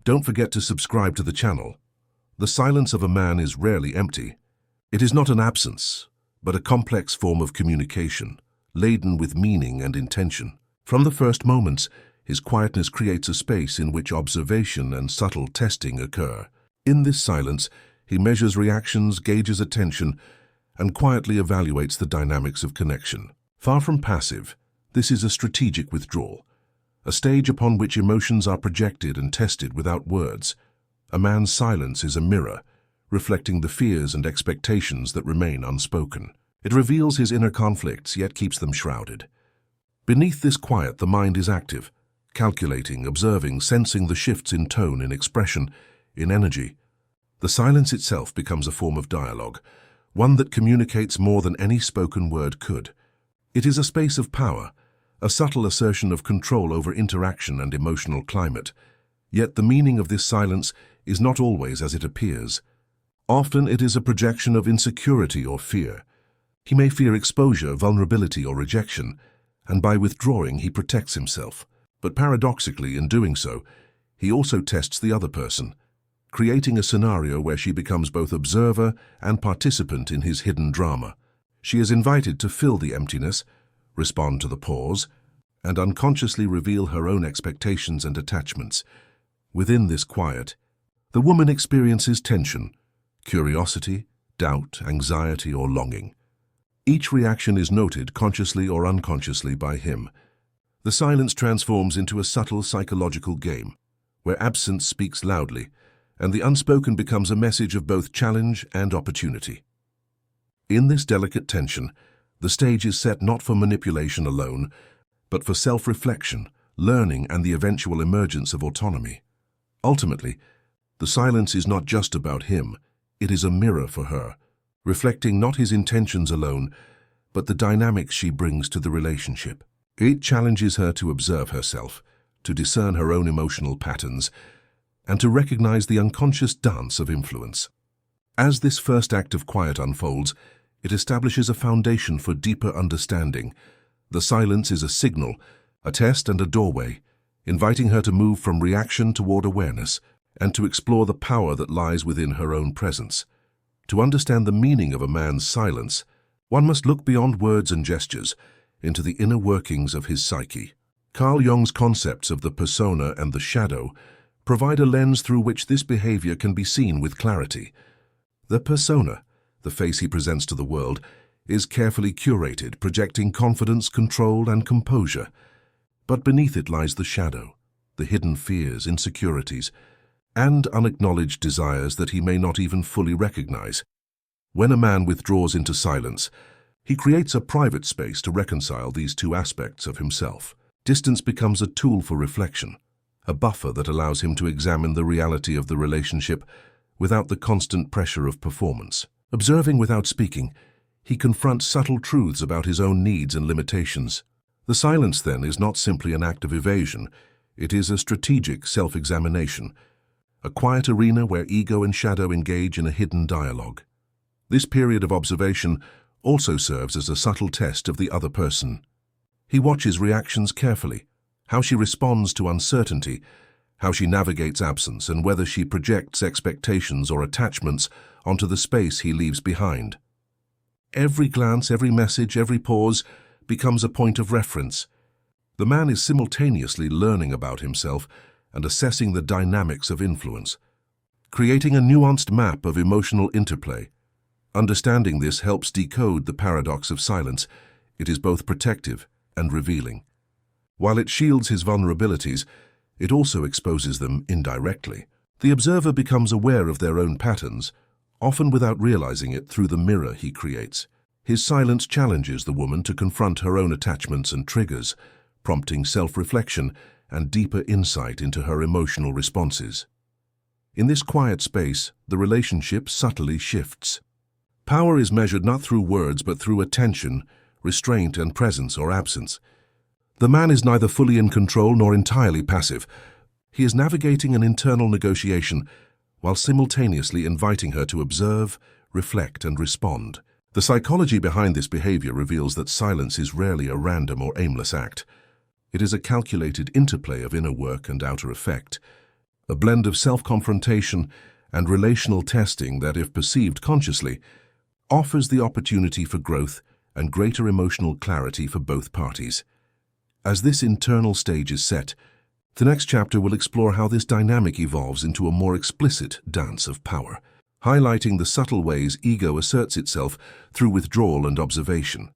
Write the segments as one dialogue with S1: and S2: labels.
S1: Don't forget to subscribe to the channel. The silence of a man is rarely empty. It is not an absence, but a complex form of communication, laden with meaning and intention. From the first moments, his quietness creates a space in which observation and subtle testing occur. In this silence, he measures reactions, gauges attention, and quietly evaluates the dynamics of connection. Far from passive, this is a strategic withdrawal, a stage upon which emotions are projected and tested without words. A man's silence is a mirror, reflecting the fears and expectations that remain unspoken. It reveals his inner conflicts, yet keeps them shrouded. Beneath this quiet, the mind is active, calculating, observing, sensing the shifts in tone, in expression, in energy. The silence itself becomes a form of dialogue, one that communicates more than any spoken word could. It is a space of power, a subtle assertion of control over interaction and emotional climate. Yet the meaning of this silence is not always as it appears. Often it is a projection of insecurity or fear. He may fear exposure, vulnerability, or rejection, and by withdrawing he protects himself. But paradoxically, in doing so, he also tests the other person, creating a scenario where she becomes both observer and participant in his hidden drama. She is invited to fill the emptiness, respond to the pause, and unconsciously reveal her own expectations and attachments. Within this quiet, the woman experiences tension, curiosity, doubt, anxiety, or longing. Each reaction is noted consciously or unconsciously by him. The silence transforms into a subtle psychological game, where absence speaks loudly, and the unspoken becomes a message of both challenge and opportunity. In this delicate tension, the stage is set not for manipulation alone, but for self-reflection, learning, and the eventual emergence of autonomy. Ultimately, the silence is not just about him, it is a mirror for her, reflecting not his intentions alone, but the dynamics she brings to the relationship. It challenges her to observe herself, to discern her own emotional patterns, and to recognize the unconscious dance of influence. As this first act of quiet unfolds, it establishes a foundation for deeper understanding. The silence is a signal, a test, and a doorway, inviting her to move from reaction toward awareness and to explore the power that lies within her own presence. To understand the meaning of a man's silence, one must look beyond words and gestures into the inner workings of his psyche. Carl Jung's concepts of the persona and the shadow provide a lens through which this behavior can be seen with clarity. The persona, the face he presents to the world, is carefully curated, projecting confidence, control, and composure. But beneath it lies the shadow, the hidden fears, insecurities, and unacknowledged desires that he may not even fully recognize. When a man withdraws into silence, he creates a private space to reconcile these two aspects of himself. Distance becomes a tool for reflection, a buffer that allows him to examine the reality of the relationship without the constant pressure of performance. Observing without speaking, he confronts subtle truths about his own needs and limitations. The silence, then, is not simply an act of evasion, it is a strategic self-examination, a quiet arena where ego and shadow engage in a hidden dialogue. This period of observation also serves as a subtle test of the other person. He watches reactions carefully, how she responds to uncertainty, how she navigates absence, and whether she projects expectations or attachments onto the space he leaves behind. Every glance, every message, every pause becomes a point of reference. The man is simultaneously learning about himself and assessing the dynamics of influence, creating a nuanced map of emotional interplay. Understanding this helps decode the paradox of silence. It is both protective and revealing. While it shields his vulnerabilities, it also exposes them indirectly. The observer becomes aware of their own patterns, often without realizing it through the mirror he creates. His silence challenges the woman to confront her own attachments and triggers, prompting self-reflection and deeper insight into her emotional responses. In this quiet space, the relationship subtly shifts. Power is measured not through words but through attention, restraint, and presence or absence. The man is neither fully in control nor entirely passive. He is navigating an internal negotiation while simultaneously inviting her to observe, reflect, and respond. The psychology behind this behavior reveals that silence is rarely a random or aimless act. It is a calculated interplay of inner work and outer effect, a blend of self-confrontation and relational testing that, if perceived consciously, offers the opportunity for growth and greater emotional clarity for both parties. As this internal stage is set, the next chapter will explore how this dynamic evolves into a more explicit dance of power, highlighting the subtle ways ego asserts itself through withdrawal and observation.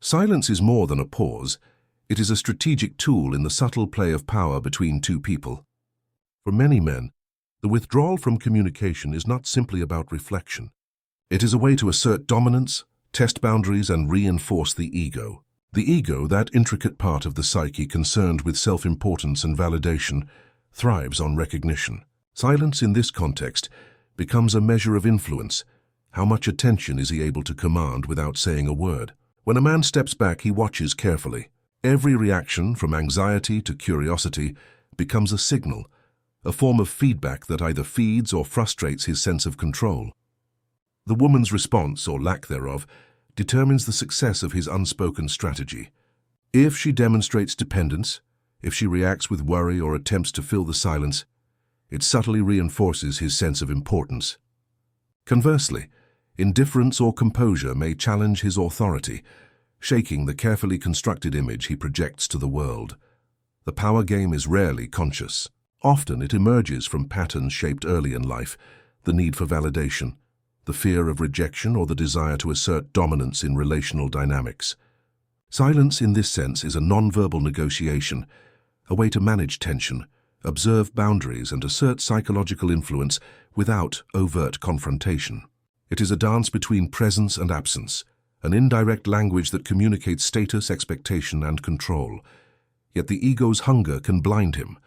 S1: Silence is more than a pause. It is a strategic tool in the subtle play of power between two people. For many men, the withdrawal from communication is not simply about reflection. It is a way to assert dominance, test boundaries, and reinforce the ego. The ego, that intricate part of the psyche concerned with self-importance and validation, thrives on recognition. Silence in this context becomes a measure of influence. How much attention is he able to command without saying a word? When a man steps back, he watches carefully. Every reaction, from anxiety to curiosity, becomes a signal, a form of feedback that either feeds or frustrates his sense of control. The woman's response, or lack thereof, determines the success of his unspoken strategy. If she demonstrates dependence, if she reacts with worry or attempts to fill the silence, it subtly reinforces his sense of importance. Conversely, indifference or composure may challenge his authority, shaking the carefully constructed image he projects to the world. The power game is rarely conscious. Often it emerges from patterns shaped early in life, the need for validation, the fear of rejection, or the desire to assert dominance in relational dynamics. Silence in this sense is a non-verbal negotiation, a way to manage tension, observe boundaries, and assert psychological influence without overt confrontation. It is a dance between presence and absence, an indirect language that communicates status, expectation, and control. Yet the ego's hunger can blind him.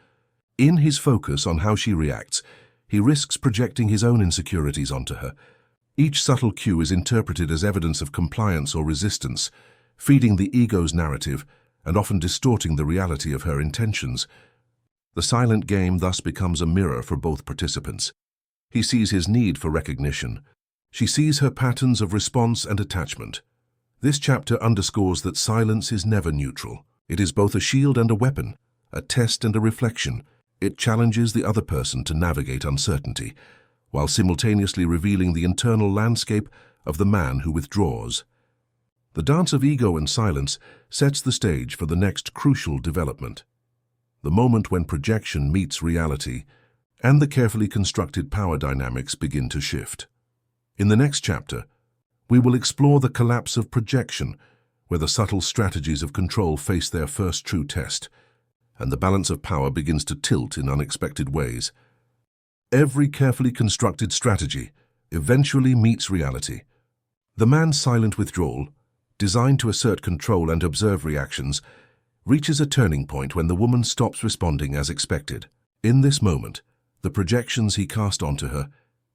S1: In his focus on how she reacts, he risks projecting his own insecurities onto her. Each subtle cue is interpreted as evidence of compliance or resistance, feeding the ego's narrative and often distorting the reality of her intentions. The silent game thus becomes a mirror for both participants. He sees his need for recognition. She sees her patterns of response and attachment. This chapter underscores that silence is never neutral. It is both a shield and a weapon, a test and a reflection. It challenges the other person to navigate uncertainty, while simultaneously revealing the internal landscape of the man who withdraws. The dance of ego and silence sets the stage for the next crucial development, the moment when projection meets reality and the carefully constructed power dynamics begin to shift. In the next chapter, we will explore the collapse of projection, where the subtle strategies of control face their first true test, and the balance of power begins to tilt in unexpected ways. Every carefully constructed strategy eventually meets reality. The man's silent withdrawal, designed to assert control and observe reactions, reaches a turning point when the woman stops responding as expected. In this moment, the projections he cast onto her,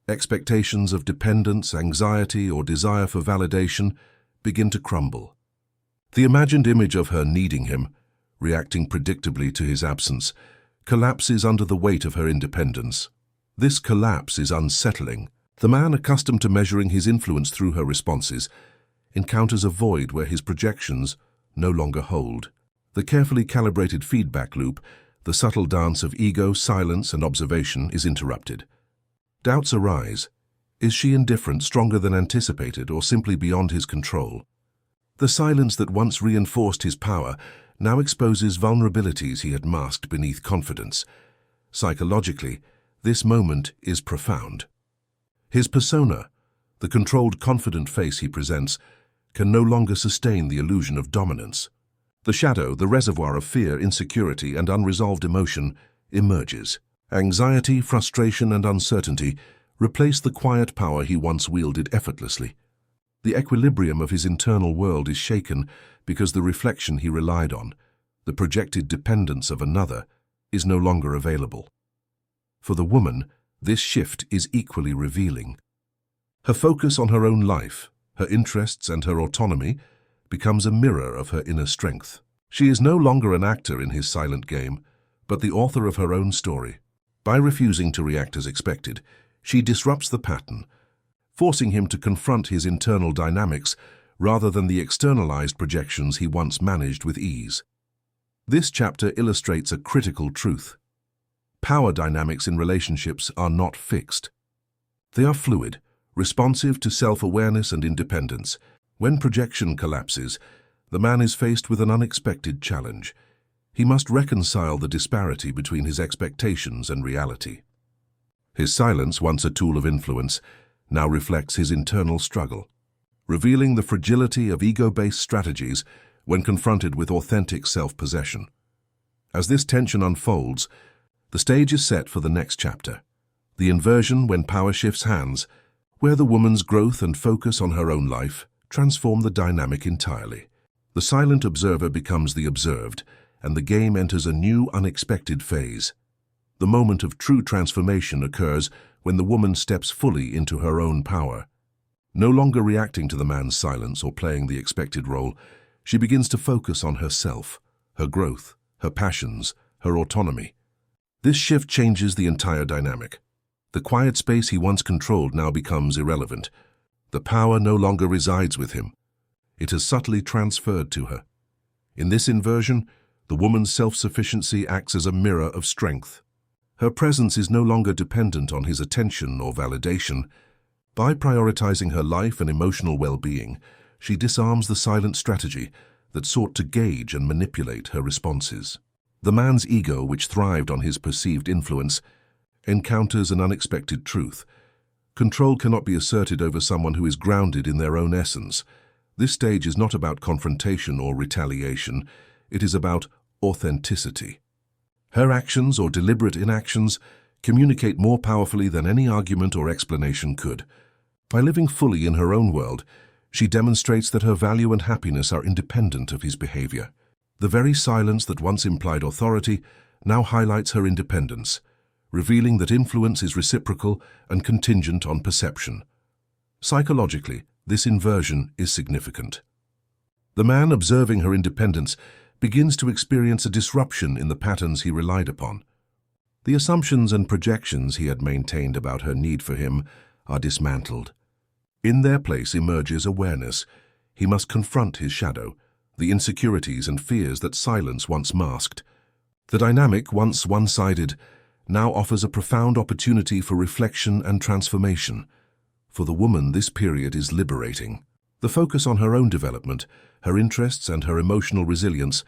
S1: expectations of dependence, anxiety, or desire for validation, begin to crumble. The imagined image of her needing him, reacting predictably to his absence, collapses under the weight of her independence. This collapse is unsettling. The man, accustomed to measuring his influence through her responses, encounters a void where his projections no longer hold. The carefully calibrated feedback loop, the subtle dance of ego, silence, and observation, is interrupted. Doubts arise. Is she indifferent, stronger than anticipated, or simply beyond his control? The silence that once reinforced his power now exposes vulnerabilities he had masked beneath confidence. Psychologically, this moment is profound. His persona, the controlled, confident face he presents, can no longer sustain the illusion of dominance. The shadow, the reservoir of fear, insecurity, and unresolved emotion, emerges. Anxiety, frustration, and uncertainty replace the quiet power he once wielded effortlessly. The equilibrium of his internal world is shaken because the reflection he relied on, the projected dependence of another, is no longer available. For the woman, this shift is equally revealing. Her focus on her own life, her interests, and her autonomy becomes a mirror of her inner strength. She is no longer an actor in his silent game, but the author of her own story. By refusing to react as expected, she disrupts the pattern, forcing him to confront his internal dynamics rather than the externalized projections he once managed with ease. This chapter illustrates a critical truth. Power dynamics in relationships are not fixed. They are fluid, responsive to self-awareness and independence. When projection collapses, the man is faced with an unexpected challenge. He must reconcile the disparity between his expectations and reality. His silence, once a tool of influence, now reflects his internal struggle, revealing the fragility of ego-based strategies when confronted with authentic self-possession. As this tension unfolds, the stage is set for the next chapter, the inversion when power shifts hands, where the woman's growth and focus on her own life transform the dynamic entirely. The silent observer becomes the observed, and the game enters a new, unexpected phase. The moment of true transformation occurs when the woman steps fully into her own power. No longer reacting to the man's silence or playing the expected role, she begins to focus on herself, her growth, her passions, her autonomy. This shift changes the entire dynamic. The quiet space he once controlled now becomes irrelevant. The power no longer resides with him. It has subtly transferred to her. In this inversion, the woman's self-sufficiency acts as a mirror of strength. Her presence is no longer dependent on his attention or validation. By prioritizing her life and emotional well-being, she disarms the silent strategy that sought to gauge and manipulate her responses. The man's ego, which thrived on his perceived influence, encounters an unexpected truth. Control cannot be asserted over someone who is grounded in their own essence. This stage is not about confrontation or retaliation. It is about authenticity. Her actions or deliberate inactions communicate more powerfully than any argument or explanation could. By living fully in her own world, she demonstrates that her value and happiness are independent of his behavior. The very silence that once implied authority now highlights her independence, revealing that influence is reciprocal and contingent on perception. Psychologically, this inversion is significant. The man observing her independence begins to experience a disruption in the patterns he relied upon. The assumptions and projections he had maintained about her need for him are dismantled. In their place emerges awareness. He must confront his shadow, the insecurities and fears that silence once masked. The dynamic, once one-sided, now offers a profound opportunity for reflection and transformation. For the woman, this period is liberating. The focus on her own development, her interests and her emotional resilience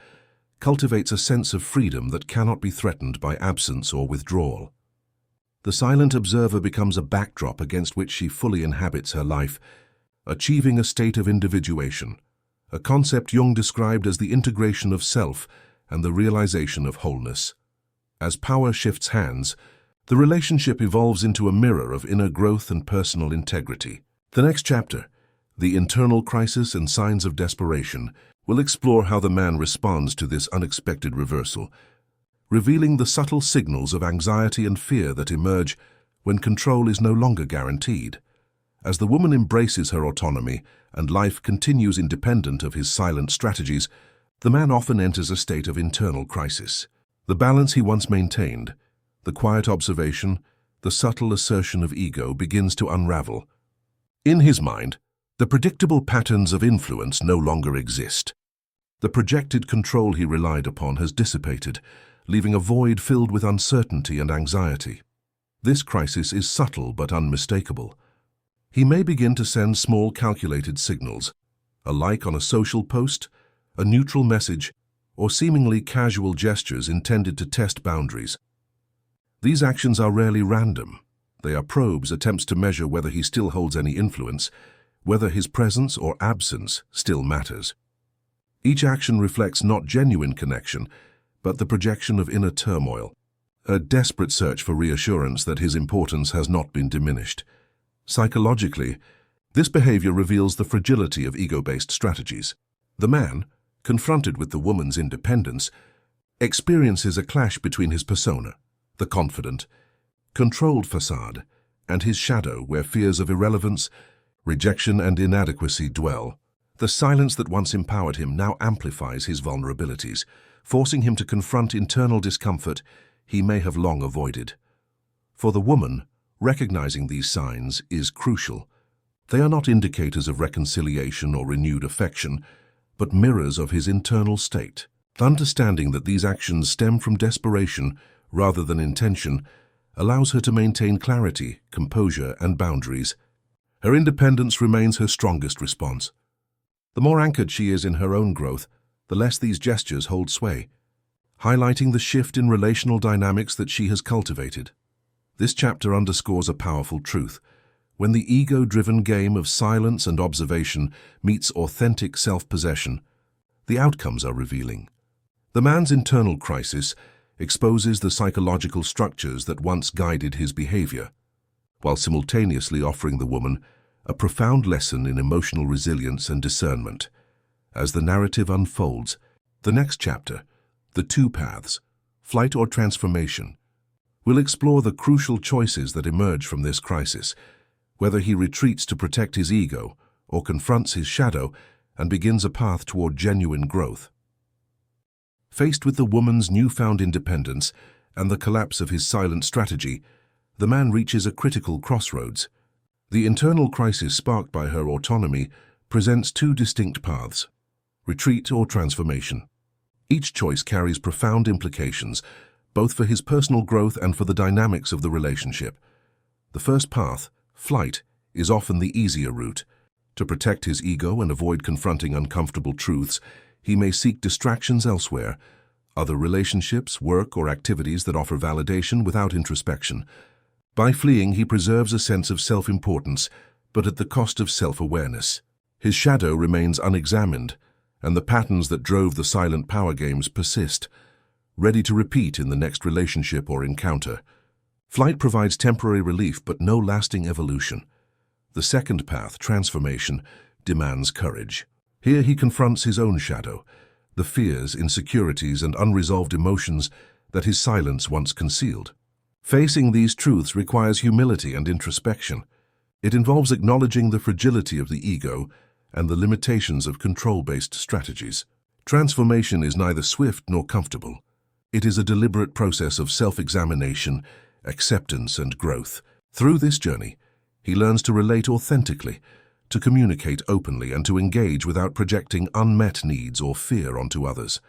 S1: cultivates a sense of freedom that cannot be threatened by absence or withdrawal. The silent observer becomes a backdrop against which she fully inhabits her life, achieving a state of individuation, a concept Jung described as the integration of self and the realization of wholeness. As power shifts hands, the relationship evolves into a mirror of inner growth and personal integrity. The next chapter, The Internal Crisis and Signs of Desperation, will explore how the man responds to this unexpected reversal, revealing the subtle signals of anxiety and fear that emerge when control is no longer guaranteed. As the woman embraces her autonomy and life continues independent of his silent strategies, the man often enters a state of internal crisis. The balance he once maintained, the quiet observation, the subtle assertion of ego begins to unravel. In his mind, the predictable patterns of influence no longer exist. The projected control he relied upon has dissipated, leaving a void filled with uncertainty and anxiety. This crisis is subtle but unmistakable. He may begin to send small calculated signals, a like on a social post, a neutral message, or seemingly casual gestures intended to test boundaries. These actions are rarely random. They are probes, attempts to measure whether he still holds any influence, whether his presence or absence still matters. Each action reflects not genuine connection, but the projection of inner turmoil, a desperate search for reassurance that his importance has not been diminished. Psychologically, this behavior reveals the fragility of ego-based strategies. The man, confronted with the woman's independence, experiences a clash between his persona, the confident, controlled facade, and his shadow where fears of irrelevance, rejection and inadequacy dwell. The silence that once empowered him now amplifies his vulnerabilities, forcing him to confront internal discomfort he may have long avoided. For the woman, recognizing these signs is crucial. They are not indicators of reconciliation or renewed affection, but mirrors of his internal state. Understanding that these actions stem from desperation rather than intention, allows her to maintain clarity, composure, and boundaries. Her independence remains her strongest response. The more anchored she is in her own growth, the less these gestures hold sway, highlighting the shift in relational dynamics that she has cultivated. This chapter underscores a powerful truth. When the ego-driven game of silence and observation meets authentic self-possession, the outcomes are revealing. The man's internal crisis exposes the psychological structures that once guided his behavior, while simultaneously offering the woman a profound lesson in emotional resilience and discernment. As the narrative unfolds, the next chapter, The Two Paths, Flight or Transformation, will explore the crucial choices that emerge from this crisis, whether he retreats to protect his ego or confronts his shadow and begins a path toward genuine growth. Faced with the woman's newfound independence and the collapse of his silent strategy, the man reaches a critical crossroads. The internal crisis sparked by her autonomy presents two distinct paths: retreat or transformation. Each choice carries profound implications, both for his personal growth and for the dynamics of the relationship. The first path, flight, is often the easier route. To protect his ego and avoid confronting uncomfortable truths, he may seek distractions elsewhere, other relationships, work, or activities that offer validation without introspection. By fleeing, he preserves a sense of self-importance, but at the cost of self-awareness. His shadow remains unexamined, and the patterns that drove the silent power games persist, ready to repeat in the next relationship or encounter. Flight provides temporary relief but no lasting evolution. The second path, transformation, demands courage. Here he confronts his own shadow, the fears, insecurities, and unresolved emotions that his silence once concealed. Facing these truths requires humility and introspection. It involves acknowledging the fragility of the ego and the limitations of control-based strategies. Transformation is neither swift nor comfortable. It is a deliberate process of self-examination, acceptance, and growth. Through this journey, he learns to relate authentically, to communicate openly, and to engage without projecting unmet needs or fear onto others.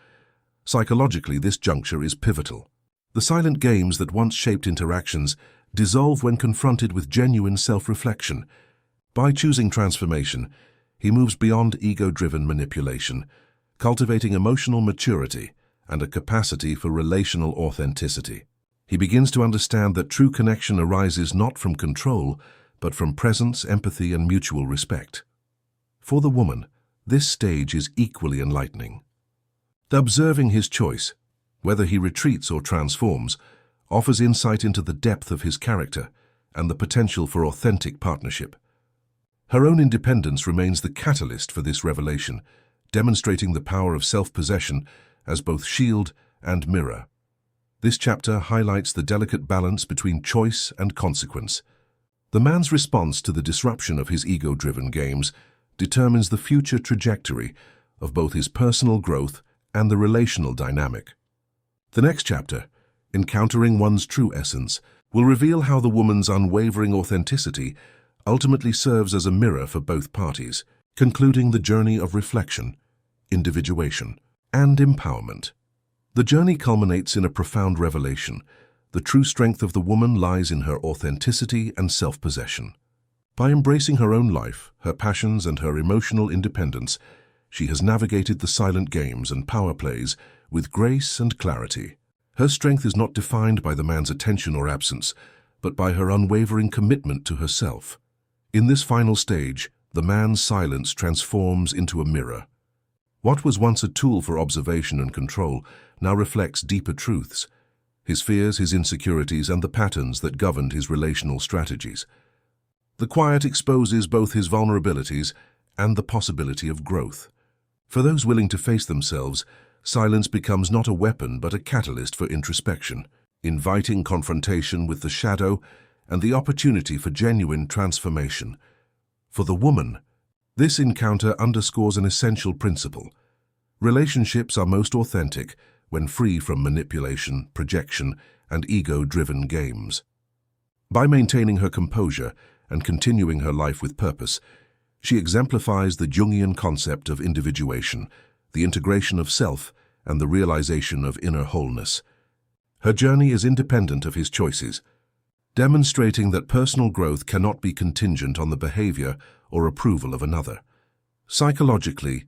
S1: Psychologically, this juncture is pivotal. The silent games that once shaped interactions dissolve when confronted with genuine self-reflection. By choosing transformation, he moves beyond ego-driven manipulation, cultivating emotional maturity and a capacity for relational authenticity. He begins to understand that true connection arises not from control, but from presence, empathy, and mutual respect. For the woman, this stage is equally enlightening. Observing his choice, whether he retreats or transforms, offers insight into the depth of his character and the potential for authentic partnership. Her own independence remains the catalyst for this revelation, demonstrating the power of self-possession as both shield and mirror. This chapter highlights the delicate balance between choice and consequence. The man's response to the disruption of his ego-driven games determines the future trajectory of both his personal growth and the relational dynamic. The next chapter, Encountering One's True Essence, will reveal how the woman's unwavering authenticity ultimately serves as a mirror for both parties, concluding the journey of reflection, individuation, and empowerment. The journey culminates in a profound revelation. The true strength of the woman lies in her authenticity and self-possession. By embracing her own life, her passions, and her emotional independence, she has navigated the silent games and power plays with grace and clarity. Her strength is not defined by the man's attention or absence, but by her unwavering commitment to herself. In this final stage, the man's silence transforms into a mirror. What was once a tool for observation and control now reflects deeper truths: his fears, his insecurities, and the patterns that governed his relational strategies. The quiet exposes both his vulnerabilities and the possibility of growth. For those willing to face themselves, silence becomes not a weapon but a catalyst for introspection, inviting confrontation with the shadow and the opportunity for genuine transformation. For the woman, this encounter underscores an essential principle. Relationships are most authentic when free from manipulation, projection, and ego-driven games. By maintaining her composure and continuing her life with purpose, she exemplifies the Jungian concept of individuation, the integration of self, and the realization of inner wholeness. Her journey is independent of his choices, demonstrating that personal growth cannot be contingent on the behavior or approval of another. Psychologically,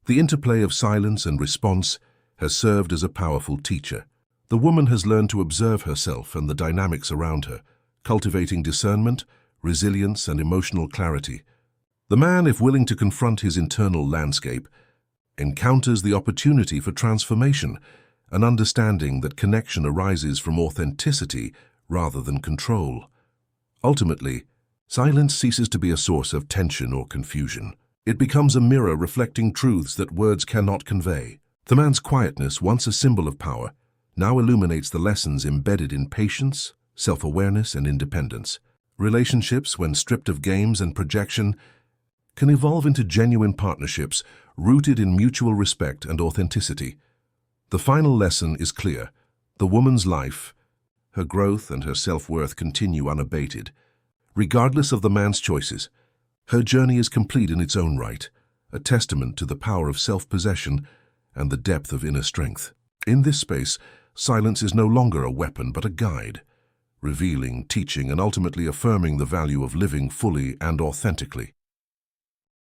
S1: the interplay of silence and response has served as a powerful teacher. The woman has learned to observe herself and the dynamics around her, cultivating discernment, resilience, and emotional clarity. The man, if willing to confront his internal landscape, encounters the opportunity for transformation, an understanding that connection arises from authenticity rather than control. Ultimately, silence ceases to be a source of tension or confusion. It becomes a mirror reflecting truths that words cannot convey. The man's quietness, once a symbol of power, now illuminates the lessons embedded in patience, self-awareness, and independence. Relationships, when stripped of games and projection, can evolve into genuine partnerships rooted in mutual respect and authenticity. The final lesson is clear. The woman's life, her growth, and her self-worth continue unabated. Regardless of the man's choices, her journey is complete in its own right, a testament to the power of self-possession and the depth of inner strength. In this space, silence is no longer a weapon but a guide, revealing, teaching, and ultimately affirming the value of living fully and authentically.